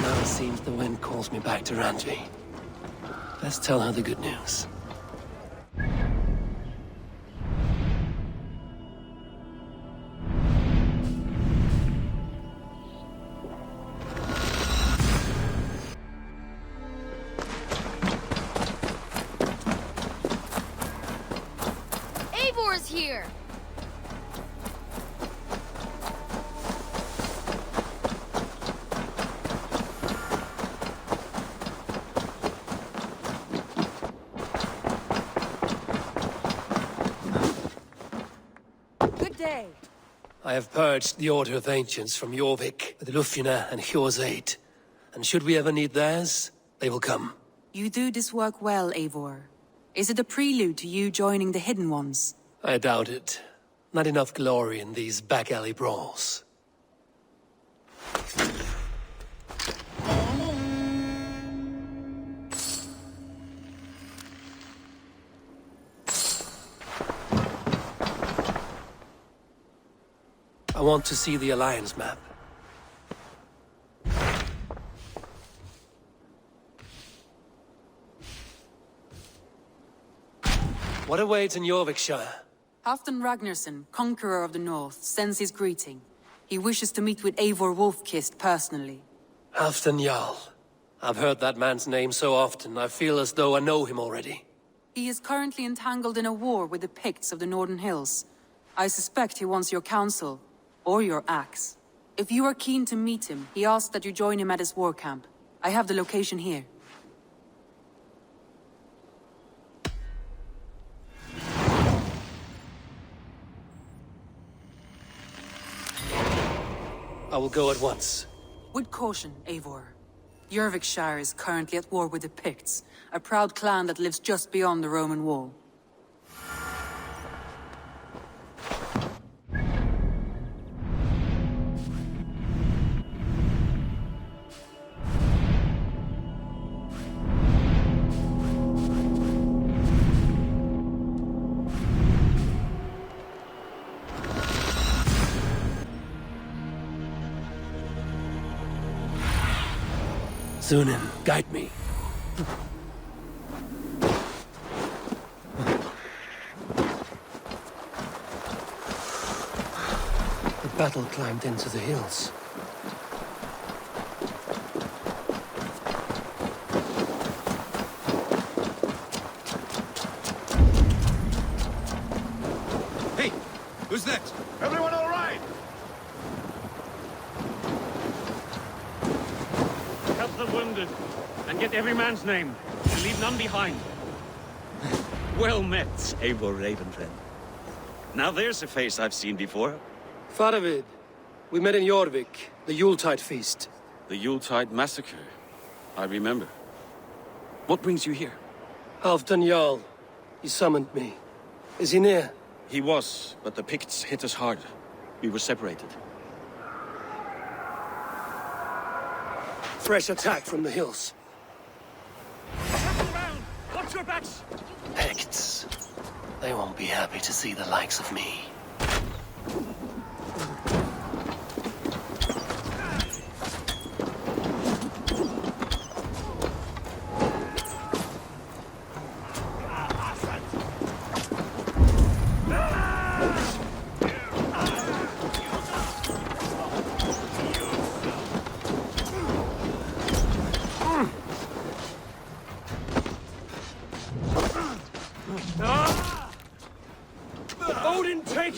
Now it seems the wind calls me back to Randvi. Let's tell her the good news. Eivor is here! I have purged the Order of Ancients from Jorvik with Lufina and Hjor's aid. And should we ever need theirs, they will come. You do this work well, Eivor. Is it a prelude to you joining the Hidden Ones? I doubt it. Not enough glory in these back-alley brawls. I want to see the Alliance map. What awaits in Jorvikshire? Halfdan Ragnarsson, Conqueror of the North, sends his greeting. He wishes to meet with Eivor Wolfkist personally. Halfdan Jarl. I've heard that man's name so often, I feel as though I know him already. He is currently entangled in a war with the Picts of the Northern Hills. I suspect he wants your counsel, or your axe. If you are keen to meet him, he asks that you join him at his war camp. I have the location here. I will go at once. With caution, Eivor. Jorvikshire is currently at war with the Picts, a proud clan that lives just beyond the Roman wall. Sunan, guide me. The battle climbed into the hills. Hey, who's that? Everyone all right? Help the wounded, and get every man's name, and leave none behind. Well met, Eivor Ravenfriend. Now there's a face I've seen before. Faravid, we met in Jorvik, the Yuletide feast. The Yuletide massacre. I remember. What brings you here? Halfdan Jarl. He summoned me. Is he near? He was, but the Picts hit us hard. We were separated. Fresh attack from the hills. Around! Watch your backs! Picts. They won't be happy to see the likes of me. Odin, take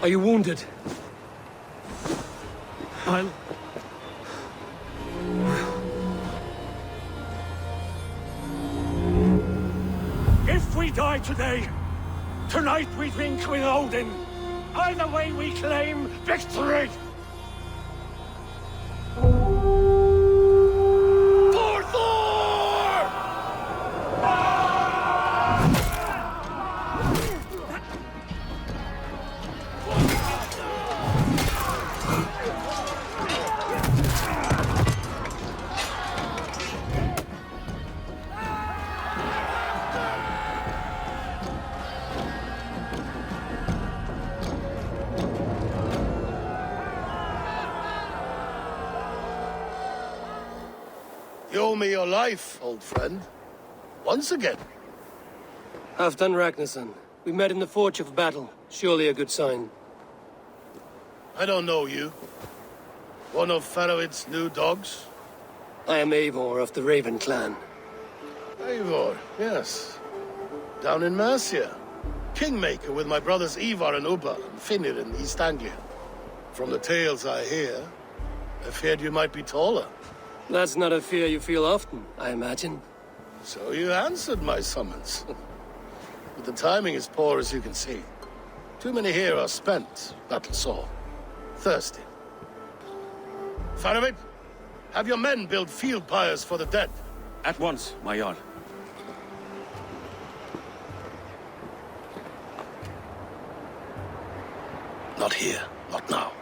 Are you wounded? If we die today, tonight we drink with Odin. Either way we claim victory! For Thor! You owe me your life, old friend. Once again. Halfdan Ragnarsson. We met in the Forge of Battle. Surely a good sign. I don't know you. One of Faravid's new dogs? I am Eivor of the Raven clan. Eivor, yes. Down in Mercia. Kingmaker with my brothers Eivor and Ubba and Finnir in East Anglia. From the tales I hear, I feared you might be taller. That's not a fear you feel often, I imagine. So you answered my summons. But the timing is poor, as you can see. Too many here are spent, battle sore. Thirsty. Faravid, have your men build field pyres for the dead. At once, my Jarl. Not here, not now.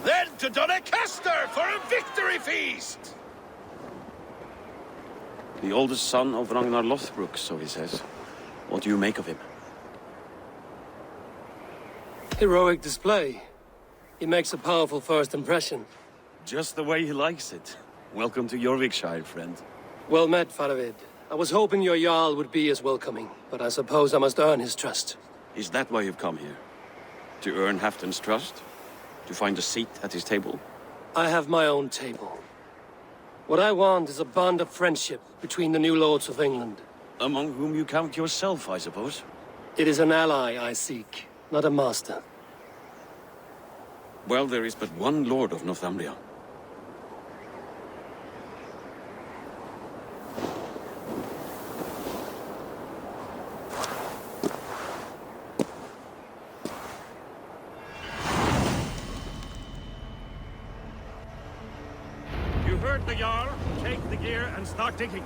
Then to Doncaster for a victory feast! The oldest son of Ragnar Lothbrok, so he says. What do you make of him? Heroic display. He makes a powerful first impression. Just the way he likes it. Welcome to Jorvikshire, friend. Well met, Faravid. I was hoping your Jarl would be as welcoming, but I suppose I must earn his trust. Is that why you've come here? To earn Halfdan's trust? To find a seat at his table? I have my own table. What I want is a bond of friendship between the new lords of England. Among whom you count yourself, I suppose? It is an ally I seek, not a master. Well, there is but one lord of Northumbria. You heard the Jarl. Take the gear and start digging.